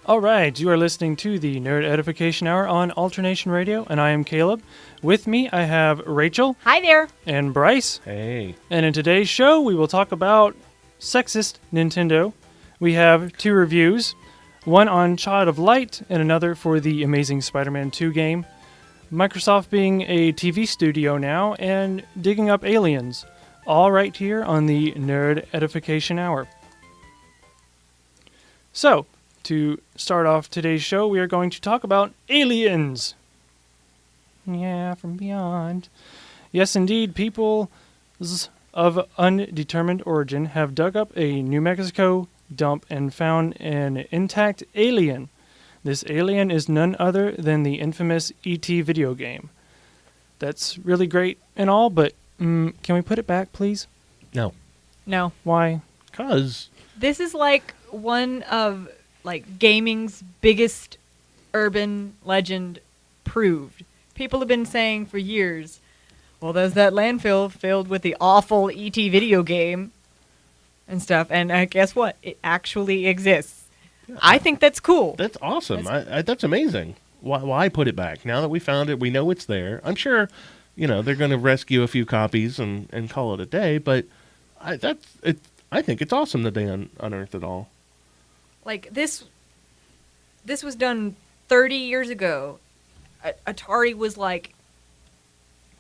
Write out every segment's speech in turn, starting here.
All right, you are listening to the Nerd Edification Hour on Alternation Radio, and I am Caleb. With me, I have Rachel. Hi there. And Bryce. Hey. And in today's show, we will talk about sexist Nintendo. We have 2 reviews, one on Child of Light and another for the Amazing Spider-Man 2 game. Microsoft being a TV studio now and digging up aliens, all right here on the Nerd Edification Hour. So, to start off today's show, we are going to talk about aliens. Yeah, from beyond. Yes, indeed, peoples of undetermined origin have dug up a New Mexico dump and found an intact alien. This alien is none other than the infamous E.T. video game. That's really great and all, but can we put it back, please? No. No. Why? Because This is like one of gaming's biggest urban legend proved. People have been saying for years, well, there's that landfill filled with the awful E.T. video game and stuff, and guess what? It actually exists. Yeah. I think that's cool. that's awesome. That's amazing. Why put it back? Now that we found it, we know it's there. I'm sure, they're going to rescue a few copies and call it a day, but I think it's awesome that they unearthed it all. This was done 30 years ago. Atari was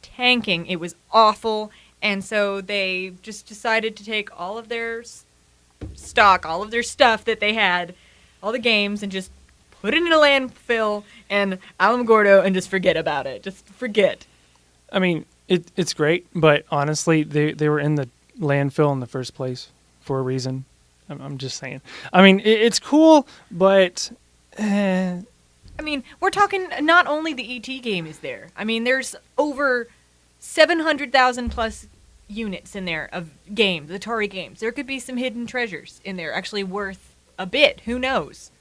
tanking. It was awful. And so they just decided to take all of their stock, all of their stuff that they had, all the games, and just put it in a landfill and Alamogordo and just forget about it. Just forget. I mean, it's great, but honestly, they were in the landfill in the first place for a reason. I'm just saying. I mean, it's cool, but... I mean, we're talking not only the E.T. game is there. I mean, there's over 700,000 plus units in there of games, Atari games. There could be some hidden treasures in there, actually worth a bit. Who knows?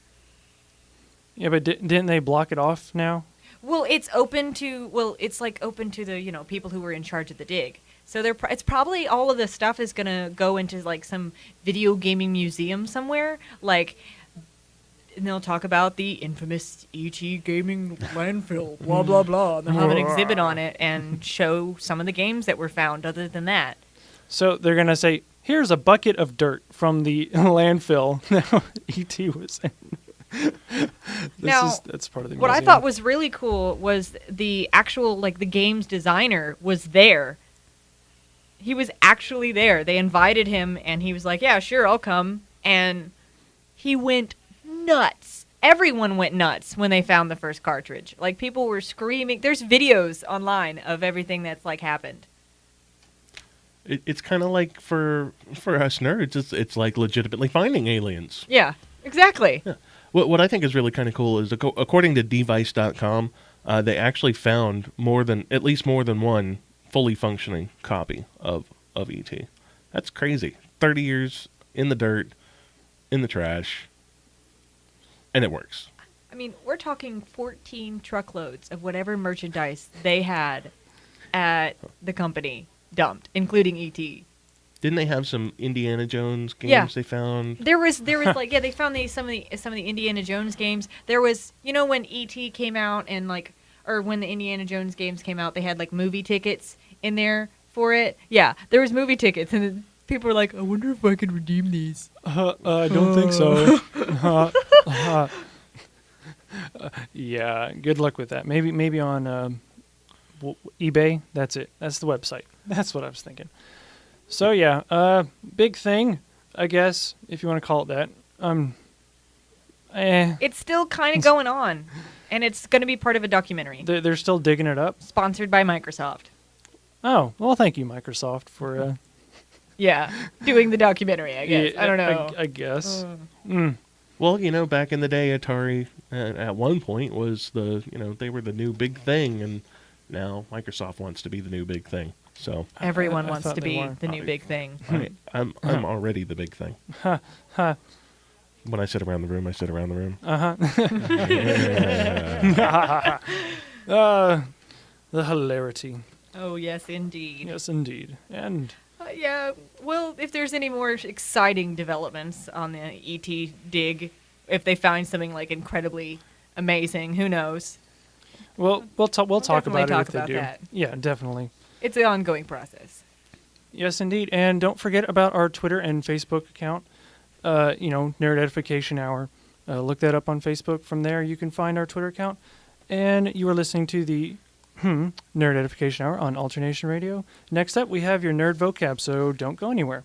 Yeah, but didn't they block it off now? Well, it's open to the people who were in charge of the dig. So it's probably all of the stuff is gonna go into some video gaming museum somewhere. And they'll talk about the infamous E.T. gaming landfill, blah blah blah. And they'll have an exhibit on it and show some of the games that were found. Other than that, so they're gonna say, "Here's a bucket of dirt from the landfill that E.T. was in." That's part of the museum. What I thought was really cool was the actual the game's designer was there. He was actually there. They invited him, and he was like, "Yeah, sure, I'll come." And he went nuts. Everyone went nuts when they found the first cartridge. People were screaming. There's videos online of everything that's happened. It's kind of like for us nerds, it's like legitimately finding aliens. Yeah, exactly. Yeah. What I think is really kind of cool is, according to device.com, they actually found at least more than one fully functioning copy of E.T. That's crazy. 30 years in the dirt, in the trash, and it works. I mean, we're talking 14 truckloads of whatever merchandise they had at the company dumped, including E.T. Didn't they have some Indiana Jones games they found? There was they found some of the Indiana Jones games. There was, when E.T. came out and or when the Indiana Jones games came out, they had movie tickets in there for it. Yeah, there was movie tickets, and people were like, "I wonder if I could redeem these." I don't think so. Yeah, good luck with that. Maybe on eBay. That's it. That's the website. That's what I was thinking. So yeah, big thing, I guess, if you want to call it that. It's still kind of going on, and it's going to be part of a documentary. They're still digging it up. Sponsored by Microsoft. Oh, well, thank you, Microsoft, for... yeah, doing the documentary, I guess. Yeah, I don't know. I guess. Well, back in the day, Atari, at one point, was they were the new big thing, and now Microsoft wants to be the new big thing. So everyone wants to be the new big thing. I'm already the big thing. When I sit around the room, I sit around the room. The hilarity. Oh, yes, indeed. Yes, indeed. And... yeah, well, if there's any more exciting developments on the E.T. dig, if they find something like incredibly amazing, who knows? Well, we'll talk definitely about it talk if they about do. that. Yeah, definitely. It's an ongoing process. Yes, indeed. And don't forget about our Twitter and Facebook account. Nerd Edification Hour. Look that up on Facebook. From there, you can find our Twitter account. And you are listening to the Nerd Edification Hour on Alternation Radio. Next up, we have your nerd vocab, so don't go anywhere.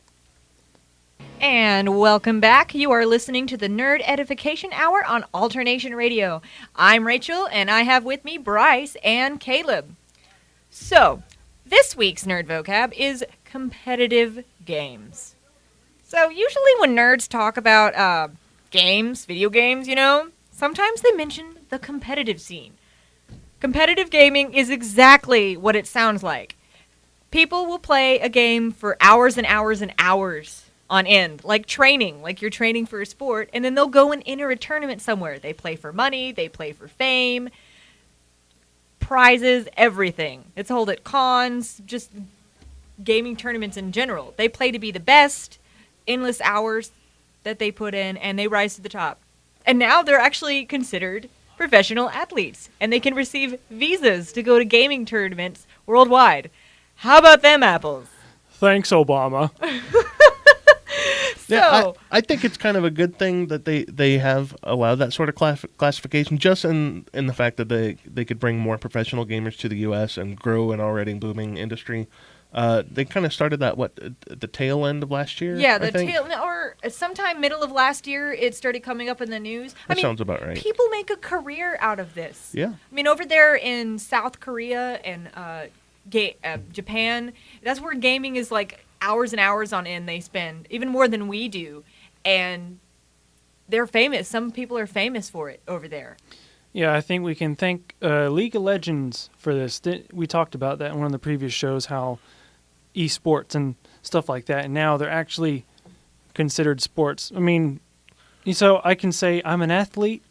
And welcome back. You are listening to the Nerd Edification Hour on Alternation Radio. I'm Rachel, and I have with me Bryce and Caleb. So, this week's nerd vocab is competitive games. So, usually when nerds talk about games, video games, sometimes they mention the competitive scene. Competitive gaming is exactly what it sounds like. People will play a game for hours and hours and hours on end, like training, like you're training for a sport, and then they'll go and enter a tournament somewhere. They play for money, they play for fame, prizes, everything. It's held at cons, just gaming tournaments in general. They play to be the best, endless hours that they put in, and they rise to the top. And now they're actually considered professional athletes, and they can receive visas to go to gaming tournaments worldwide. How about them apples? Thanks, Obama. Yeah, I think it's kind of a good thing that they have allowed that sort of classification, just in the fact that they could bring more professional gamers to the U.S. and grow an already booming industry. They kind of started that, at the tail end of last year? Yeah, or sometime middle of last year, it started coming up in the news. That sounds about right. People make a career out of this. Yeah. I mean, over there in South Korea and Japan, that's where gaming is like hours and hours on end they spend, even more than we do. And they're famous. Some people are famous for it over there. Yeah, I think we can thank League of Legends for this. We talked about that in one of the previous shows, how esports and stuff like that, and now they're actually considered sports. I mean, so I can say I'm an athlete.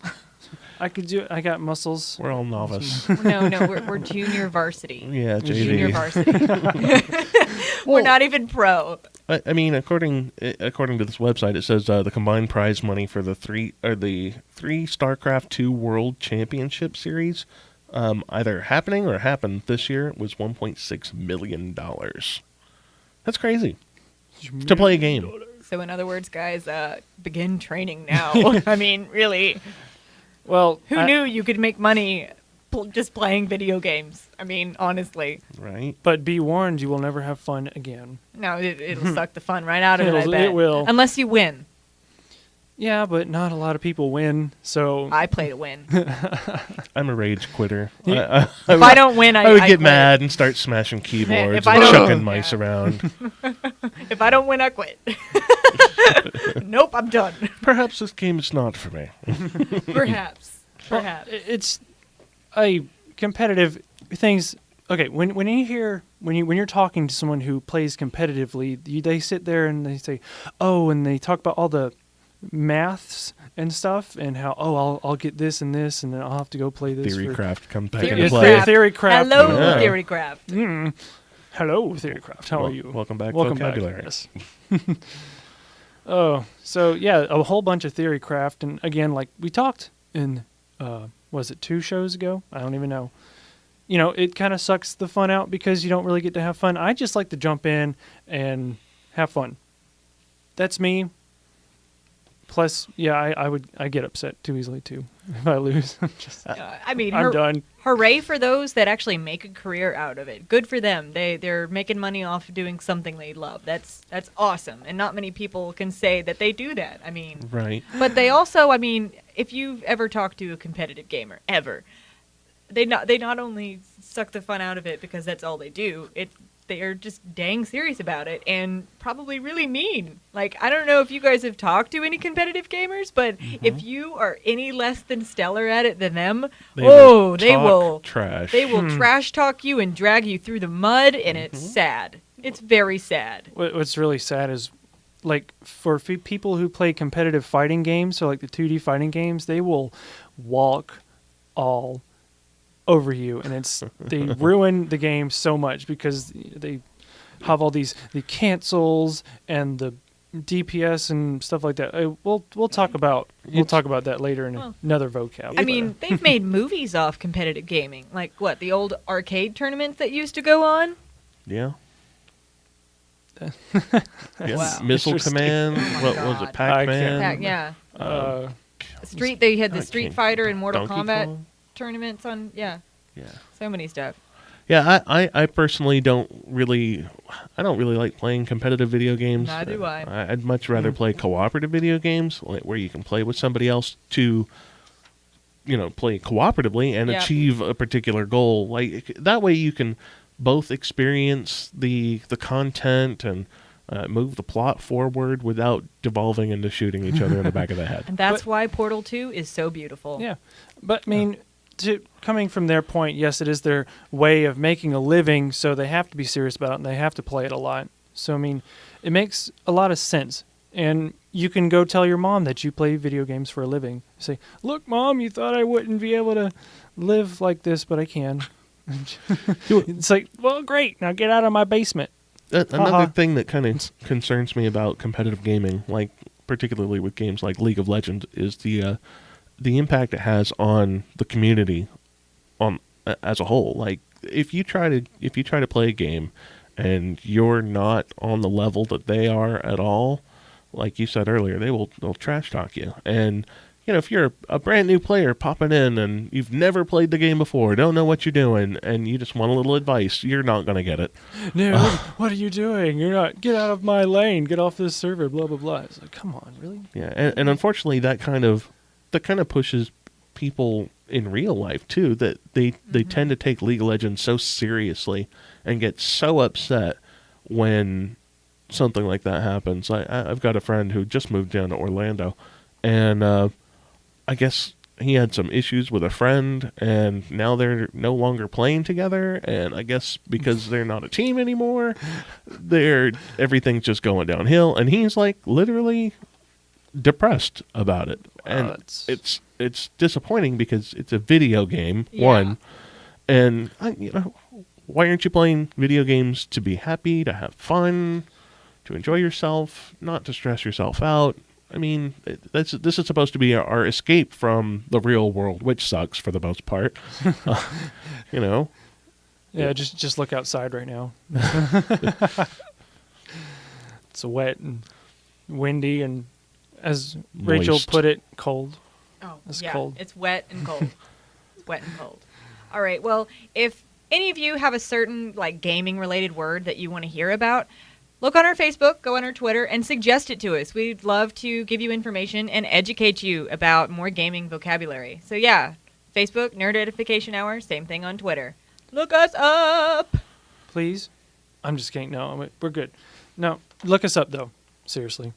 I could do it. I got muscles. We're all novice. No, we're junior varsity. Yeah, JV. Junior varsity. We're not even pro. I mean, according to this website, it says the combined prize money for the three StarCraft II World Championship Series, either happening or happened this year, was $1.6 million. That's crazy to play a game. So, in other words, guys, begin training now. I mean, really. Well, who knew you could make money just playing video games? I mean, honestly. Right. But be warned, you will never have fun again. No, it'll suck the fun right out of it, I bet. It will. Unless you win. Yeah, but not a lot of people win, so... I play to win. I'm a rage quitter. If I don't win, I would get quit. mad and start smashing keyboards I and don't- chucking mice around. If I don't win, I quit. Nope, I'm done. Perhaps this game is not for me. Perhaps. It's a competitive things. Okay, when you're talking to someone who plays competitively, they sit there and they say, "Oh," and they talk about all the maths and stuff, and how I'll get this and this, and then I'll have to go play this. Theorycraft comes back Theory into craft. play. Theorycraft. Hello, Yeah. Theorycraft. Hello, Theorycraft. How are you? Welcome back, Welcome vocabulary. back. Yes. Oh, so yeah, a whole bunch of Theorycraft, and again, like we talked in, was it 2 shows ago? I don't even know. It kind of sucks the fun out because you don't really get to have fun. I just like to jump in and have fun. That's me. Plus, yeah, I get upset too easily too if I lose. I'm done. Hooray for those that actually make a career out of it. Good for them. They're making money off of doing something they love. That's awesome. And not many people can say that they do that. I mean, Right. But they also, I mean, if you've ever talked to a competitive gamer ever, they not only suck the fun out of it because that's all they do. They are just dang serious about it and probably really mean. Like, I don't know if you guys have talked to any competitive gamers, but if you are any less than stellar at it than them, they will trash. They will trash talk you and drag you through the mud, and it's sad. It's very sad. What's really sad is, like, for people who play competitive fighting games, so like the 2D fighting games, they will walk all over you, and they ruin the game so much because they have all the cancels and the DPS and stuff like that. We'll talk about that later in Well, another vocab. I mean, they've made movies off competitive gaming. Like, what, the old arcade tournaments that used to go on? Yeah. Yeah. Wow. Missile Interesting. Command. Oh my What was God. it? Pac-Man. Heck, yeah. uh, They had the I Street can't- Fighter and Mortal Donkey Kombat Kong? tournaments on, yeah, Yeah. so many stuff. Yeah, I personally don't really like playing competitive video games. Neither do I. I'd much rather play cooperative video games where you can play with somebody else to, play cooperatively and Yep. achieve a particular goal. Like that way you can both experience the content and move the plot forward without devolving into shooting each other in the back of the head. And that's why Portal 2 is so beautiful. yeah, but I mean, coming from their point, yes, it is their way of making a living, so they have to be serious about it and they have to play it a lot. So I mean, it makes a lot of sense. And you can go tell your mom that you play video games for a living. Say, "Look, Mom, you thought I wouldn't be able to live like this, but I can." It's like, well, great. Now get out of my basement. Another thing that kind of concerns me about competitive gaming, like particularly with games like League of Legends, is the impact it has on the community as a whole. Like if you try to play a game and you're not on the level that they are at all, like you said earlier, they'll trash talk you. And if you're a brand new player popping in and you've never played the game before, don't know what you're doing, and you just want a little advice, you're not going to get it. No, what are you doing? You're not. Get out of my lane. Get off this server. Blah blah blah. It's like, come on, really? Yeah, and unfortunately, that kind of pushes people in real life too. That they tend to take League of Legends so seriously and get so upset when something like that happens. I've got a friend who just moved down to Orlando, and I guess he had some issues with a friend, and now they're no longer playing together. And I guess because they're not a team anymore, everything's just going downhill. And he's like literally depressed about it. Wow, And it's disappointing because it's a video game, one, and why aren't you playing video games to be happy, to have fun, to enjoy yourself, not to stress yourself out? I mean, this is supposed to be our escape from the real world, which sucks for the most part. Yeah, just look outside right now. It's wet and windy, and as Rachel Moist. put it, cold. Oh, It's yeah. cold. It's wet and cold. It's wet and cold. All right. Well, if any of you have a certain gaming related word that you want to hear about, look on our Facebook, go on our Twitter, and suggest it to us. We'd love to give you information and educate you about more gaming vocabulary. So yeah, Facebook, Nerd Edification Hour, same thing on Twitter. Look us up. Please. I'm just kidding. No, we're good. No, look us up though. Seriously.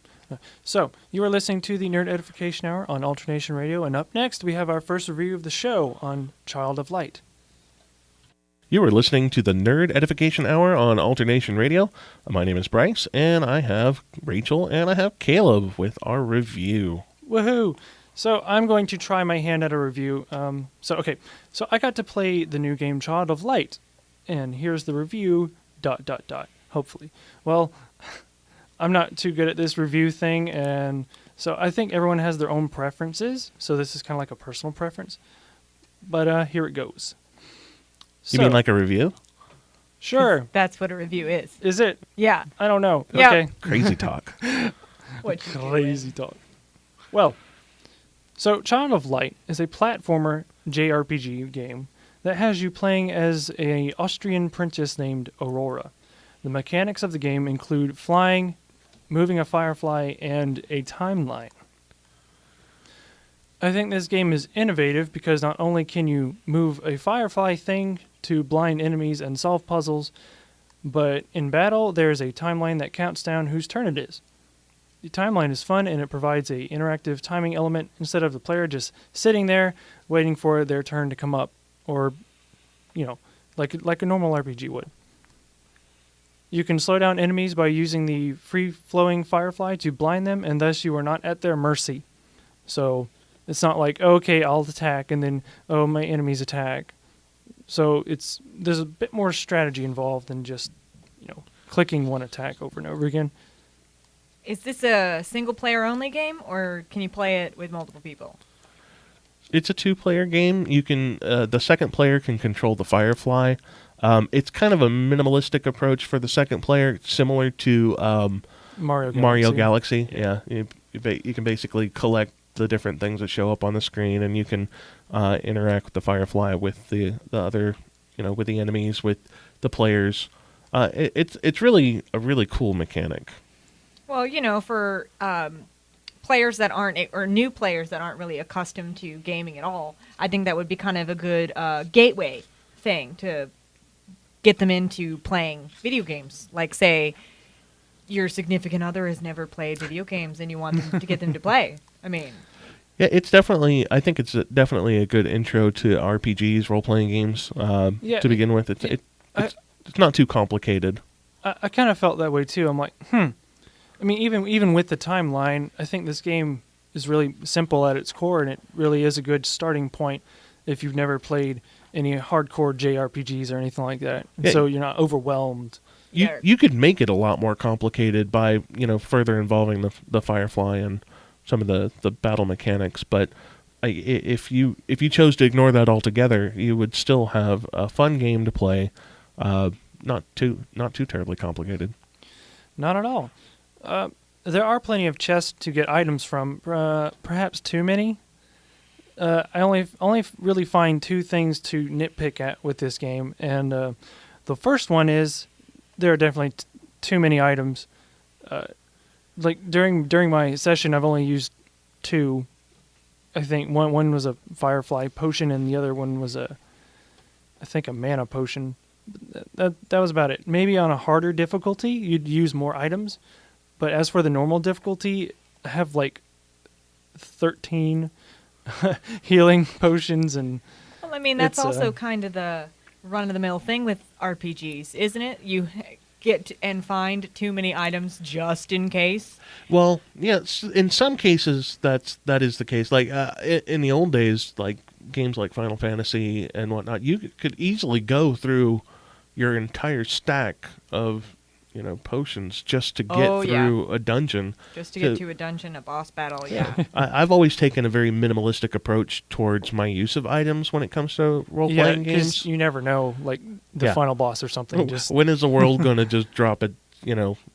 So, you are listening to the Nerd Edification Hour on Alternation Radio, and up next we have our first review of the show on Child of Light. You are listening to the Nerd Edification Hour on Alternation Radio. My name is Bryce, and I have Rachel and I have Caleb with our review. Woohoo! So I'm going to try my hand at a review. So I got to play the new game Child of Light, and here's the review. ... Hopefully. Well, I'm not too good at this review thing, and so I think everyone has their own preferences. So this is kind of like a personal preference. But here it goes. You mean like a review? Sure. That's what a review is. Is it? Yeah. I don't know. Yeah. Okay. Crazy talk. What you Crazy talk. Well, so Child of Light is a platformer JRPG game that has you playing as an Austrian princess named Aurora. The mechanics of the game include flying, moving a firefly, and a timeline. I think this game is innovative because not only can you move a firefly thing to blind enemies and solve puzzles, but in battle there's a timeline that counts down whose turn it is. The timeline is fun and it provides a interactive timing element instead of the player just sitting there waiting for their turn to come up, or like a normal RPG would. You can slow down enemies by using the free-flowing firefly to blind them, and thus you are not at their mercy. So it's not like, okay, I'll attack, and then, oh, my enemies attack. So there's a bit more strategy involved than just, clicking one attack over and over again. Is this a single player only game, or can you play it with multiple people? It's a 2-player game. You can the second player can control the Firefly. It's kind of a minimalistic approach for the second player, similar to Mario Galaxy. Yeah, you can basically collect the different things that show up on the screen, and you can interact with the Firefly, with the other, with the enemies, with the players. It's really a really cool mechanic. Well, for players that aren't, or new players that aren't really accustomed to gaming at all, I think that would be kind of a good gateway thing to get them into playing video games. Like, say, your significant other has never played video games and you want them to get them to play. I mean... Yeah, I think it's definitely a good intro to RPGs, role-playing games, to begin with. It's not too complicated. I kind of felt that way, too. I'm like, I mean, even with the timeline, I think this game is really simple at its core, and it really is a good starting point if you've never played any hardcore JRPGs or anything like that. And so you're not overwhelmed. You could make it a lot more complicated by, further involving the Firefly and some of the battle mechanics, but if you chose to ignore that altogether, you would still have a fun game to play, not too terribly complicated. Not at all. There are plenty of chests to get items from, perhaps too many. I only really find two things to nitpick at with this game, and the first one is there are definitely too many items. Like during my session, I've only used two. I think one was a Firefly potion, and the other one was I think a mana potion. That was about it. Maybe on a harder difficulty, you'd use more items. But as for the normal difficulty, I have like 13 healing potions, and well, I mean, that's also kind of the run-of-the-mill thing with RPGs, isn't it? You get and find too many items just in case. Well, yeah, in some cases that is the case. Like in the old days, like games like Final Fantasy and whatnot, you could easily go through your entire stack of potions just to get through a dungeon. Just to get to a dungeon, a boss battle, yeah. I've always taken a very minimalistic approach towards my use of items when it comes to role-playing games. You never know, like, the final boss or something. When is the world going to just drop a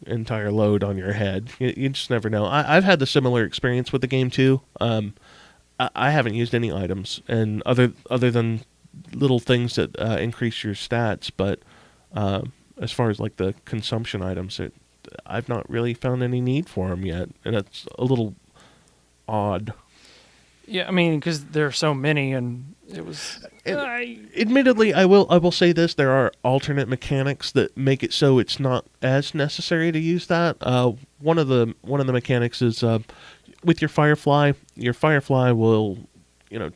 entire load on your head? You just never know. I've had the similar experience with the game, too. I haven't used any items, and other than little things that increase your stats, but... as far as like the consumption items, I've not really found any need for them yet, and it's a little odd. Yeah, I mean, because there are so many, and it was. Admittedly, I will say this: there are alternate mechanics that make it so it's not as necessary to use that. One of the mechanics is with your Firefly. Your Firefly will,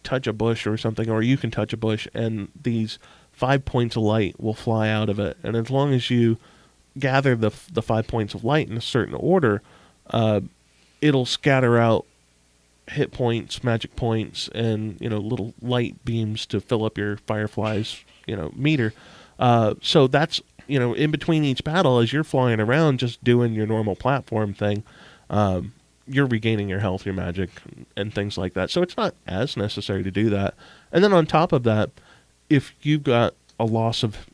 touch a bush or something, or you can touch a bush, and these 5 points of light will fly out of it, and as long as you gather the 5 points of light in a certain order, it'll scatter out hit points, magic points, and little light beams to fill up your Firefly's meter. So that's in between each battle, as you're flying around just doing your normal platform thing, you're regaining your health, your magic, and things like that. So it's not as necessary to do that. And then on top of that, if you've got a loss of,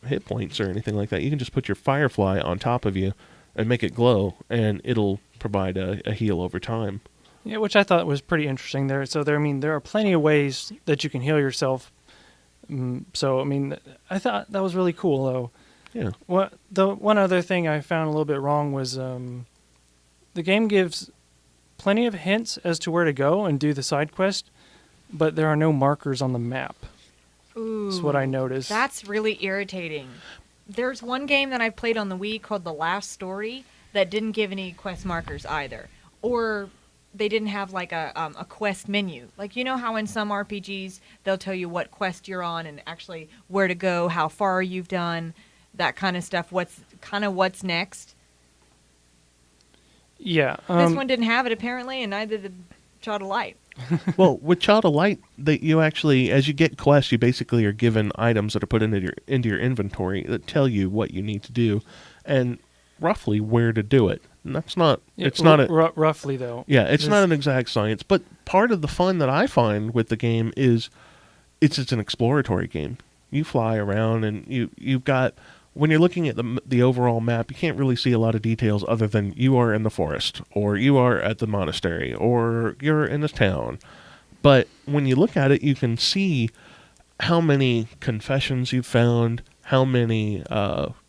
hit points or anything like that, you can just put your Firefly on top of you and make it glow, and it'll provide a heal over time. Yeah, which I thought was pretty interesting there. So there are plenty of ways that you can heal yourself. So, I mean, I thought that was really cool, though. Yeah. The one other thing I found a little bit wrong was the game gives plenty of hints as to where to go and do the side quest, but there are no markers on the map. Ooh, that's what I noticed. That's really irritating. There's one game that I played on the Wii called The Last Story that didn't give any quest markers either. Or they didn't have like a quest menu. Like, how in some RPGs they'll tell you what quest you're on and actually where to go, how far you've done, that kind of stuff, what's next. Yeah. This one didn't have it apparently, and neither did Child of Light. Well, with Child of Light, you actually, as you get quests, you basically are given items that are put into your inventory that tell you what you need to do and roughly where to do it. And that's not. Yeah, It's not a. roughly though. Yeah, it's There's- not an exact science. But part of the fun that I find with the game is, it's an exploratory game. You fly around, and you've got. When you're looking at the overall map, you can't really see a lot of details other than you are in the forest, or you are at the monastery, or you're in this town. But when you look at it, you can see how many confessions you've found, how many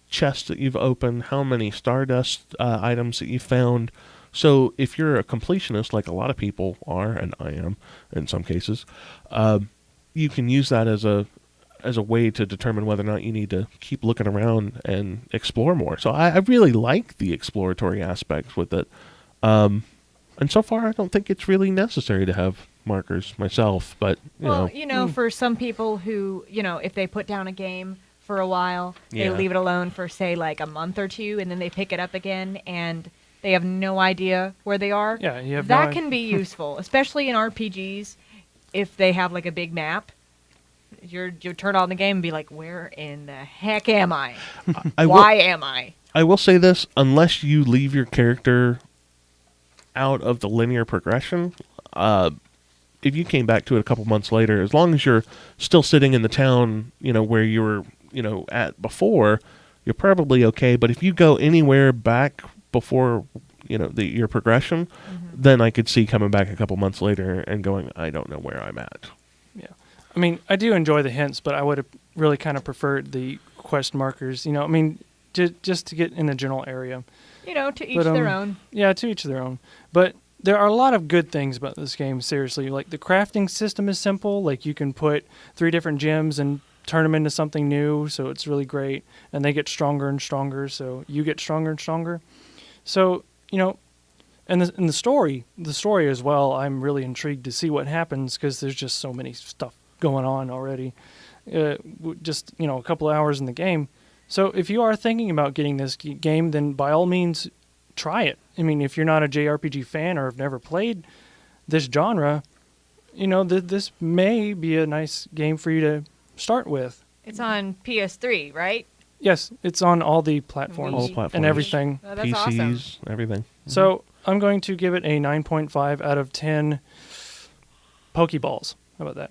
chests that you've opened, how many stardust items that you've found. So if you're a completionist, like a lot of people are, and I am in some cases, you can use that as a way to determine whether or not you need to keep looking around and explore more. So I really like the exploratory aspects with it. And so far, I don't think it's really necessary to have markers myself. But, you know. For some people who, if they put down a game for a while, they Yeah. leave it alone for, say, like a month or two, and then they pick it up again, and they have no idea where they are. Yeah, you have that no can be useful, especially in RPGs if they have like a big map. You turn on the game and be like, where in the heck am I? Why am I? I will say this, unless you leave your character out of the linear progression, if you came back to it a couple months later, as long as you're still sitting in the town, where you were, at before, you're probably okay. But if you go anywhere back before, your progression, then I could see coming back a couple months later and going, I don't know where I'm at. Yeah. I mean, I do enjoy the hints, but I would have really kind of preferred the quest markers. Just to get in the general area. To each their own. Yeah, to each their own. But there are a lot of good things about this game, seriously. Like, the crafting system is simple. Like, you can put 3 different gems and turn them into something new, so it's really great. And they get stronger and stronger, so you get stronger and stronger. So, and the story as well, I'm really intrigued to see what happens, because there's just so many stuff going on already. Just, a couple of hours in the game. So if you are thinking about getting this game, then by all means, try it. I mean, if you're not a JRPG fan or have never played this genre, this may be a nice game for you to start with. It's on PS3, right? Yes, it's on all the platforms, All platforms. and everything. Oh, that's PCs, awesome. everything. So I'm going to give it a 9.5 out of 10 Pokeballs. How about that?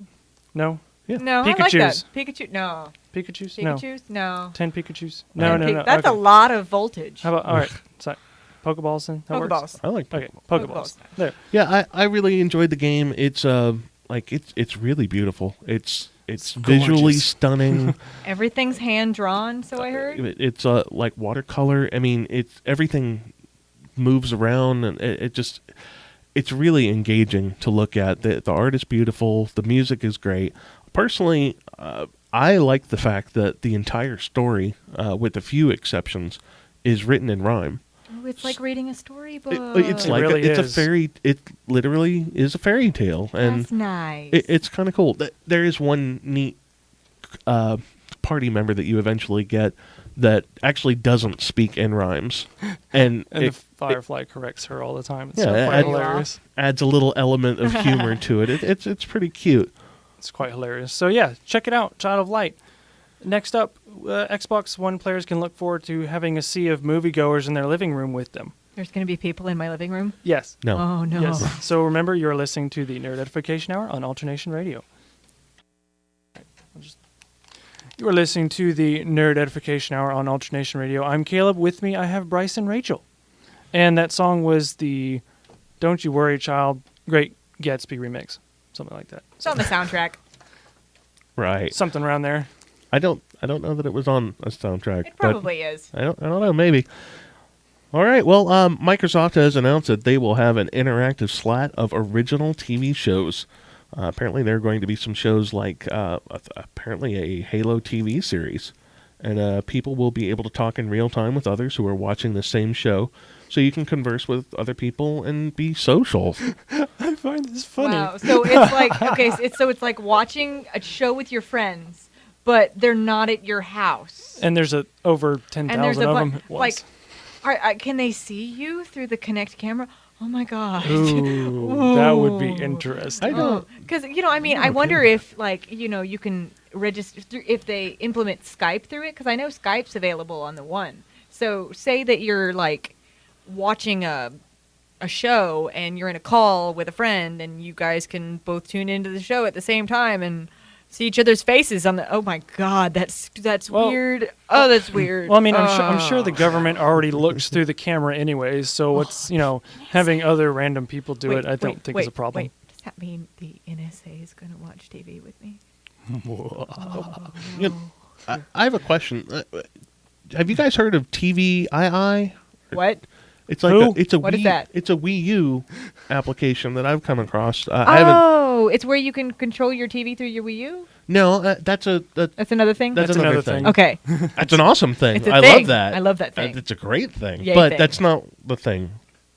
No? Yeah. No, I like Pikachus. that. Pikachu. No. Pikachus? No. Pikachu's? No. 10 Pikachus? No. That's Okay. a lot of voltage. How about, all right. Sorry. Pokeballs then? That works? Pokeballs. I like Okay, Pokeballs. Pokeballs. There. Yeah, I really enjoyed the game. It's it's really beautiful. It's It's visually gorgeous. stunning. Everything's hand drawn, so I heard. It's like watercolor. I mean, everything moves around, and it's really engaging to look at. The art is beautiful. The music is great. Personally, I like the fact that the entire story, with a few exceptions, is written in rhyme. Oh, it's like reading a storybook. It's It like really it's a is. fairy. It literally is a fairy tale, and That's nice. it's kind of cool. There is one neat party member that you eventually get that actually doesn't speak in rhymes, and And it the Firefly corrects her all the time. It's Yeah, so it quite adds- hilarious. adds a little element of humor to it. It's pretty cute. It's quite hilarious. So yeah, check it out, Child of Light. Next up, Xbox One players can look forward to having a sea of moviegoers in their living room with them. There's going to be people in my living room? Yes. No, Oh, no. Yes. So remember, you're listening to the Nerd Edification Hour on Alternation Radio. You are listening to the Nerd Edification Hour on Alternation Radio. I'm Caleb. With me, I have Bryce and Rachel. And that song was the Don't You Worry, Child, Great Gatsby remix. Something like that. It's on the soundtrack. right. Something around there. I don't know that it was on a soundtrack. It probably is. I don't know. Maybe. All right. Well, Microsoft has announced that they will have an interactive slat of original TV shows. Apparently, there are going to be some shows like apparently a Halo TV series, and people will be able to talk in real time with others who are watching the same show, so you can converse with other people and be social. I find this funny. Wow. So it's like it's like watching a show with your friends, but they're not at your house. And there's over And there's 10,000 a of bu- them at like, once. can they see you through the Kinect camera? Oh my god. Ooh, that would be Ooh. interesting. I don't- Because I wonder if you can register if they implement Skype through it. Because I know Skype's available on the One. So say that you're like watching a show and you're in a call with a friend and you guys can both tune into the show at the same time and see each other's faces on the. Oh my God, that's Well- weird. Oh, that's weird. Well, I mean, I'm sure the government already looks through the camera anyways, so what's, having other random people do it, I don't think is a problem. Wait, does that mean the NSA is going to watch TV with me? You know, I have a question. Have you guys heard of TVII? What? It's like Who? it's a What is Wii, that? It's a Wii U application that I've come across. I haven't. Oh, it's where you can control your TV through your Wii U? No, that's That's another thing? that's another thing. Okay. That's an awesome thing. It's a I thing. love that. I love that thing. It's a great thing. Yay but thing. that's not the thing.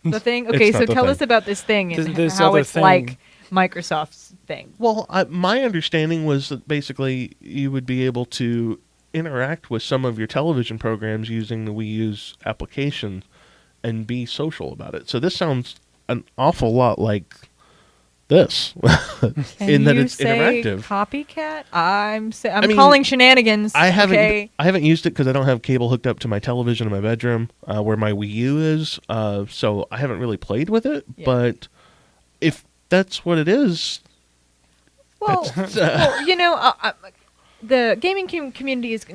The thing? It's Okay, not so the tell thing. us about this thing and This how other it's thing. like Microsoft's thing. Well, my understanding was that basically you would be able to interact with some of your television programs using the Wii U's application and be social about it. So this sounds an awful lot like this, Can in that you it's say interactive. copycat? I'm I mean, calling shenanigans. I haven't Okay. I haven't used it because I don't have cable hooked up to my television in my bedroom where my Wii U is. So I haven't really played with it. Yeah. But if that's what it is, Well, the gaming community is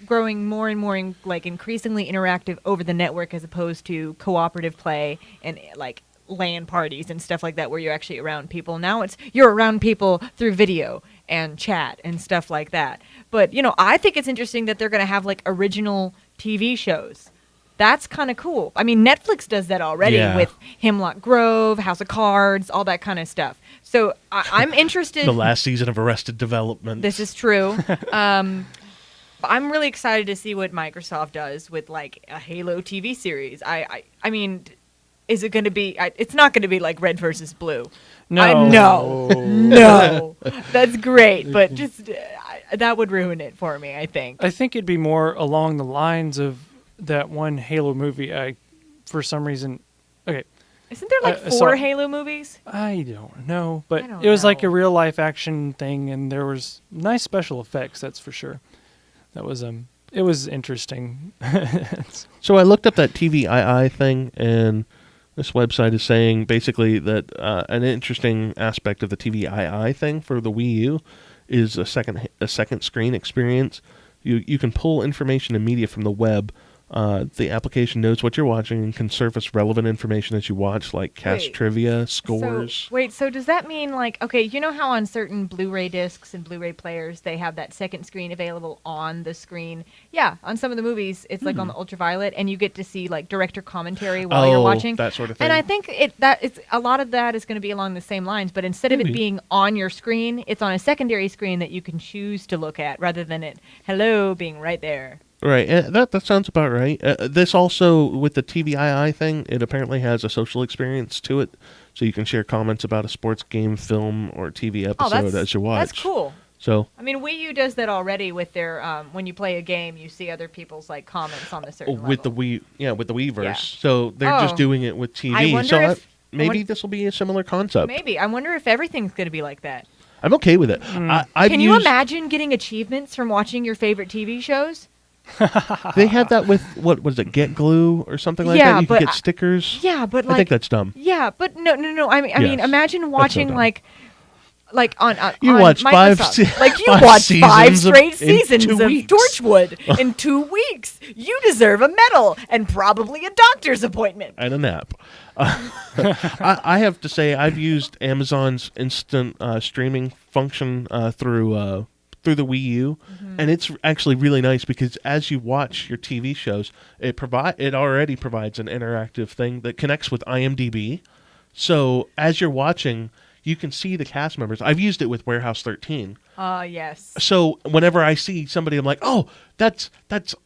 growing more and more increasingly interactive over the network as opposed to cooperative play and like LAN parties and stuff like that where you're actually around people. Now you're around people through video and chat and stuff like that. But, I think it's interesting that they're going to have like original TV shows. That's kind of cool. I mean, Netflix does that already Yeah. with Hemlock Grove, House of Cards, all that kind of stuff. So I'm interested. the last season of Arrested Development. This is true. I'm really excited to see what Microsoft does with like a Halo TV series. I mean, is it going to be? It's not going to be like Red versus Blue. No. No. That's great, but just that would ruin it for me. I think. I think it'd be more along the lines of that one Halo movie. For some reason, okay, Isn't there like I 4 saw- Halo movies? I don't know, but I don't it was like a know. real life action thing, and there was nice special effects. That's for sure. That was it was interesting. So I looked up that TVII thing, and this website is saying basically that an interesting aspect of the TVII thing for the Wii U is a second screen experience. You can pull information and media from the web. The application knows what you're watching and can surface relevant information as you watch, like cast Wait. trivia, scores. So does that mean like, okay, you know how on certain Blu-ray discs and Blu-ray players they have that second screen available on the screen? Yeah, on some of the movies it's like on the ultraviolet, and you get to see like director commentary while you're watching. That sort of thing. And I think it's a lot of that is going to be along the same lines, but instead of Maybe. it being on your screen, it's on a secondary screen that you can choose to look at rather than it hello being right there. Right, that sounds about right. This also, with the TVII thing, it apparently has a social experience to it, so you can share comments about a sports game, film, or TV episode as you watch. That's cool. So, I mean, Wii U does that already with their when you play a game, you see other people's like comments on the certain with level. the Wiiverse, Yeah. so they're just Oh. doing it with TV. I wonder so if- maybe this will be a similar concept. Maybe. I wonder if everything's going to be like that. I'm okay with it. I've Can you used- imagine getting achievements from watching your favorite TV shows? They have that with what was it, Get Glue or something like Yeah, that. You but can get stickers. Yeah, but I think like, that's dumb. yeah, but no. I mean, Yes, imagine watching dumb. like on You on watched five Microsoft. se- like you five watched 5 seasons of- straight in 2 seasons of weeks. Torchwood in 2 weeks. You deserve a medal and probably a doctor's appointment. And a nap. I have to say, I've used Amazon's instant streaming function through the Wii U, and it's actually really nice because as you watch your TV shows, it already provides an interactive thing that connects with IMDb. So as you're watching, you can see the cast members. I've used it with Warehouse 13. Yes. So whenever I see somebody, I'm like, oh, that's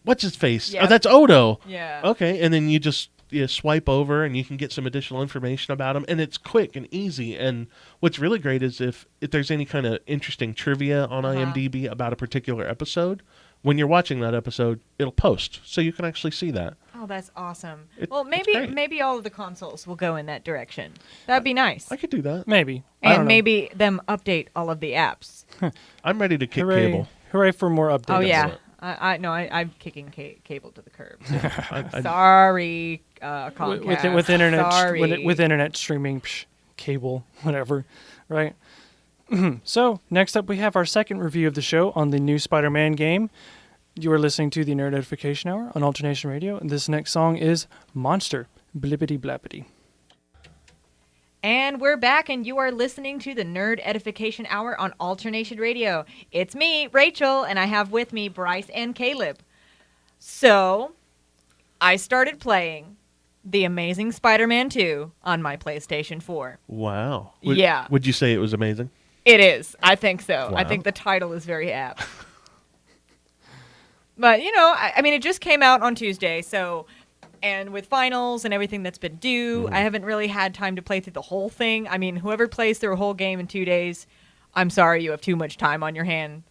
what's his face? Yeah. Oh, that's Odo. Yeah. Okay, and then you just swipe over and you can get some additional information about them, and it's quick and easy. And what's really great is if there's any kind of interesting trivia on IMDb about a particular episode, when you're watching that episode, it'll post, so you can actually see that. Oh, that's awesome. It's Well, great. maybe all of the consoles will go in that direction. That'd be nice. I could do that. Maybe. I don't And know. maybe them update all of the apps. I'm ready to kick Hooray. cable. Hooray for more updates. Oh yeah. I'm kicking cable to the curb. I- Sorry. Comcast. with internet Sorry. with internet streaming, cable, whatever, right? So next up, we have our second review of the show on the new Spider-Man game. You are listening to the Nerd Edification Hour on Alternation Radio, and this next song is Monster, Blippity Blappity. And we're back, and you are listening to the Nerd Edification Hour on Alternation Radio. It's me, Rachel, and I have with me Bryce and Caleb. So, I started playing The Amazing Spider-Man 2 on my PlayStation 4. Wow. Yeah. Would you say it was amazing? It is. I think so. Wow. I think the title is very apt. But, I mean, it just came out on Tuesday, so... And with finals and everything that's been due, I haven't really had time to play through the whole thing. I mean, whoever plays through a whole game in 2 days, I'm sorry, you have too much time on your hands.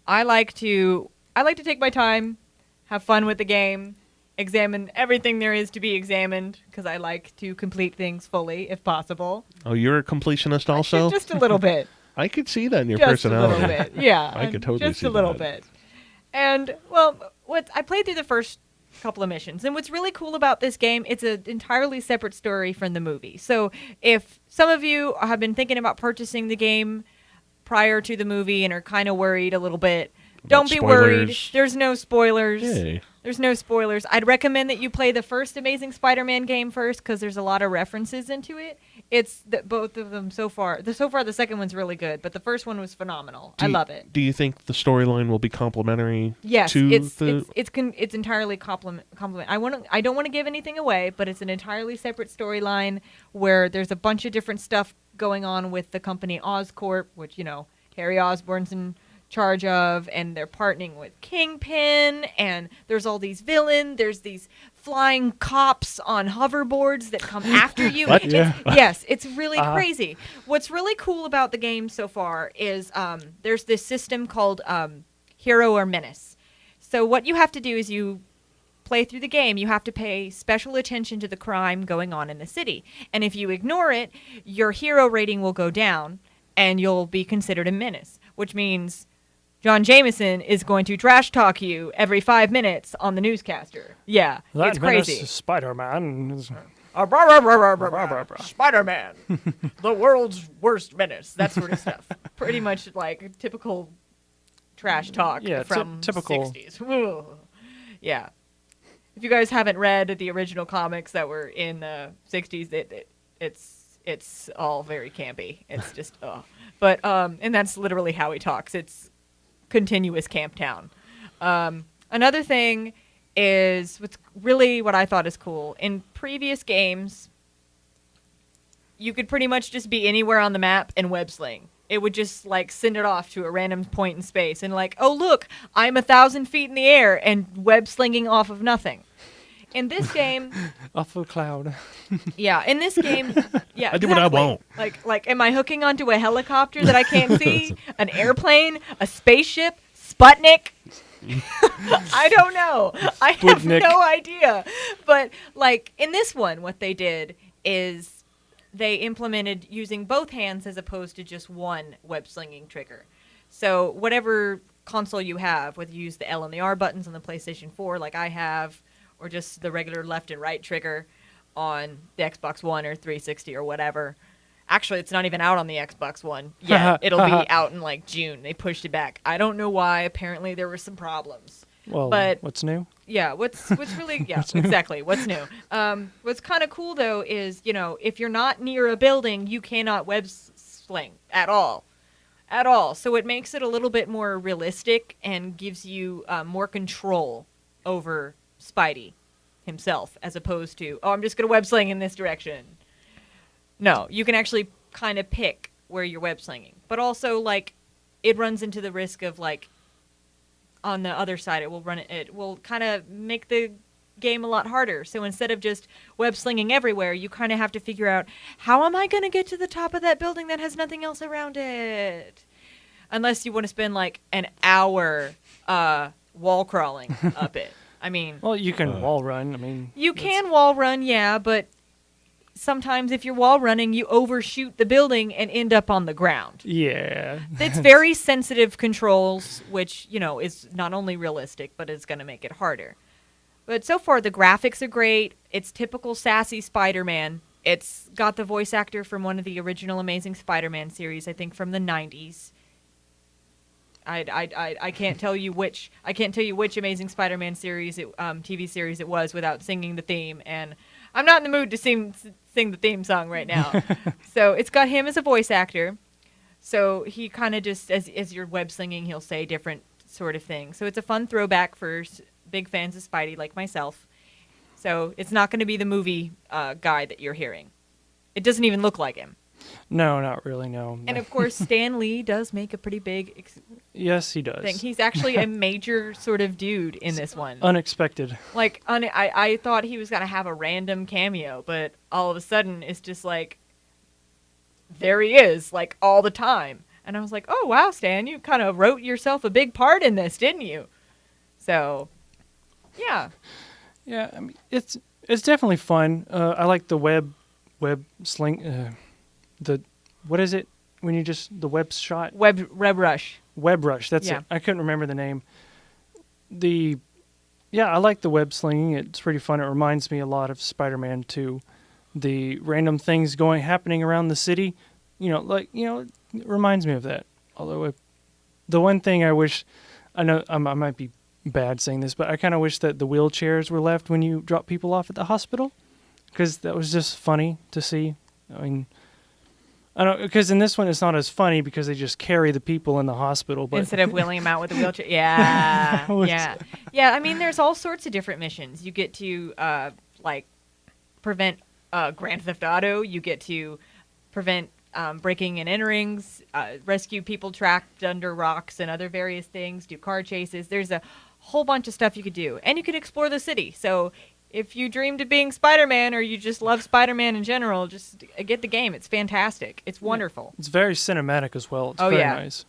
I like to take my time, have fun with the game, examine everything there is to be examined, because I like to complete things fully, if possible. Oh, you're a completionist also? Just a little bit. I could see that in your Just personality. a little bit, yeah. I could totally just see a little that. bit. And, well, I played through the first couple of missions, and what's really cool about this game, it's an entirely separate story from the movie. So if some of you have been thinking about purchasing the game prior to the movie and are kind of worried a little bit, don't be worried. spoilers. There's no spoilers. Yay. There's no spoilers. I'd recommend that you play the first Amazing Spider-Man game first, because there's a lot of references into it. It's both of them so far. The second one's really good, but the first one was phenomenal. I love it. Do you think the storyline will be complementary Yes, to it's entirely complement. I don't want to give anything away, but it's an entirely separate storyline where there's a bunch of different stuff going on with the company Oscorp, which Harry Osborn's in charge of, and they're partnering with Kingpin, and there's all these villains. There's these flying cops on hoverboards that come after you. What? Yes, it's really crazy. What's really cool about the game so far is there's this system called Hero or Menace. So what you have to do is you play through the game, you have to pay special attention to the crime going on in the city. And if you ignore it, your hero rating will go down, and you'll be considered a menace, which means John Jameson is going to trash talk you every 5 minutes on the newscaster. Yeah, it's crazy. Spider-Man. Spider-Man, the world's worst menace. That sort of stuff. Pretty much like typical trash talk from typical 60s. Ooh. Yeah. If you guys haven't read the original comics that were in the 60s, it's all very campy. It's just, But, and that's literally how he talks. It's continuous camp town. Another thing is what I thought is cool. In previous games, you could pretty much just be anywhere on the map and web sling. It would just send it off to a random point in space and oh look, I'm 1,000 feet in the air and web slinging off of nothing. In this game, off a cloud. Yeah, in this game, yeah, I do what I want. Like, am I hooking onto a helicopter that I can't see? An airplane? A spaceship? Sputnik? I don't know. I have no idea. But in this one, what they did is they implemented using both hands as opposed to just one web slinging trigger. So whatever console you have, whether you use the L and the R buttons on the PlayStation 4, like I have, or just the regular left and right trigger on the Xbox One or 360 or whatever. Actually, it's not even out on the Xbox One yet. It'll be out in June. They pushed it back. I don't know why. Apparently, there were some problems. Well, but what's new? Yeah, what's really exactly what's new. What's kind of cool though is if you're not near a building, you cannot web sling at all. So it makes it a little bit more realistic and gives you more control over Spidey himself, as opposed to, I'm just going to web sling in this direction. No, you can actually kind of pick where you're web slinging. But also, it runs into the risk of, on the other side, it will kind of make the game a lot harder. So instead of just web slinging everywhere, you kind of have to figure out, how am I going to get to the top of that building that has nothing else around it? Unless you want to spend, an hour wall crawling up it. I mean... Well, you can wall run. You can wall run, yeah, but sometimes if you're wall running, you overshoot the building and end up on the ground. Yeah. It's very sensitive controls, which, is not only realistic, but it's going to make it harder. But so far, the graphics are great. It's typical sassy Spider-Man. It's got the voice actor from one of the original Amazing Spider-Man series, I think from the 90s. I can't tell you which Amazing Spider-Man series TV series it was without singing the theme, and I'm not in the mood to sing the theme song right now. So it's got him as a voice actor. So he kind of just, as you're web slinging, he'll say different sort of things. So it's a fun throwback for big fans of Spidey like myself. So it's not going to be the movie guy that you're hearing. It doesn't even look like him. No, not really, no. And of course, Stan Lee does make a pretty big yes, he does. thing. He's actually a major sort of dude in this one. Unexpected. Like, I thought he was going to have a random cameo, but all of a sudden it's just like, there he is, like, all the time. And I was like, oh, wow, Stan, you kind of wrote yourself a big part in this, didn't you? So, yeah. Yeah, I mean, it's definitely fun. I like the web sling. What is it when you just the web shot? Web rush. Web rush. That's Yeah. it. I couldn't remember the name. I like the web slinging. It's pretty fun. It reminds me a lot of Spider-Man 2. The random things happening around the city. It reminds me of that. Although the one thing I wish, I know I might be bad saying this, but I kind of wish that the wheelchairs were left when you drop people off at the hospital, because that was just funny to see. I mean, I don't, because in this one it's not as funny because they just carry the people in the hospital, but instead of wheeling them out with a wheelchair. Yeah, yeah. I mean, there's all sorts of different missions. You get to prevent Grand Theft Auto. You get to prevent breaking and enterings, rescue people trapped under rocks and other various things, do car chases. There's a whole bunch of stuff you could do. And you can explore the city. So if you dreamed of being Spider-Man or you just love Spider-Man in general, just get the game. It's fantastic. It's wonderful. It's very cinematic as well. It's Oh, very yeah. nice.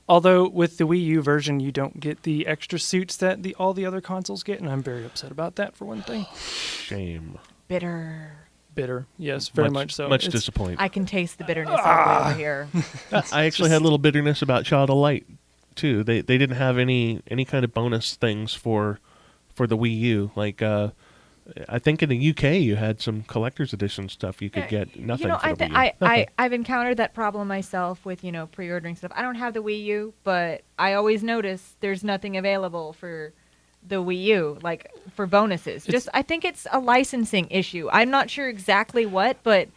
Although with the Wii U version, you don't get the extra suits that all the other consoles get, and I'm very upset about that, for one thing. Shame. Bitter. Bitter, yes, very much so. Much It's- disappointed. I can taste the bitterness all the way over here. I actually had a little bitterness about Child of Light too. They didn't have any kind of bonus things for the Wii U. Like I think in the UK you had some collector's edition stuff you could get. Nothing for the Wii U. I've encountered that problem myself with, pre-ordering stuff. I don't have the Wii U, but I always notice there's nothing available for the Wii U, like for bonuses. I think it's a licensing issue. I'm not sure exactly what, but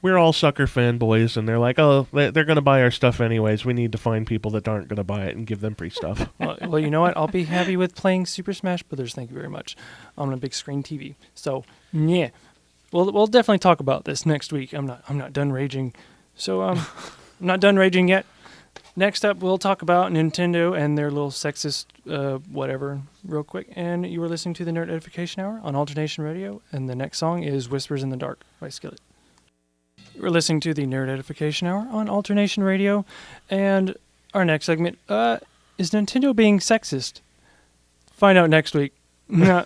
We're all sucker fanboys, and they're like, oh, they're going to buy our stuff anyways. We need to find people that aren't going to buy it and give them free stuff. well, you know what? I'll be happy with playing Super Smash Brothers. Thank you very much on a big screen TV. So yeah, we'll definitely talk about this next week. I'm not done raging. So I'm not done raging yet. Next up, we'll talk about Nintendo and their little sexist whatever real quick. And you were listening to the Nerd Edification Hour on Alternation Radio, and the next song is Whispers in the Dark by Skillet. We're listening to the Nerd Edification Hour on Alternation Radio, and our next segment is Nintendo being sexist. Find out next week. Yeah,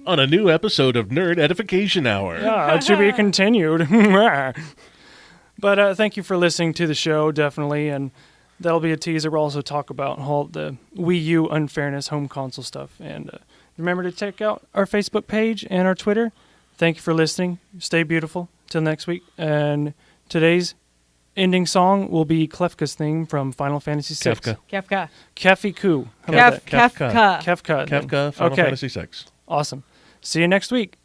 On a new episode of Nerd Edification Hour. it should be continued. But thank you for listening to the show, definitely, and that'll be a teaser. We'll also talk about all the Wii U unfairness home console stuff, and remember to check out our Facebook page and our Twitter. Thank you for listening. Stay beautiful. Till next week. And today's ending song will be Klefka's theme from Final Fantasy VI. Kefka. Kefka-ku. How about that? Kefka. Kefka. Kefka, Final Okay. Fantasy VI. Awesome. See you next week.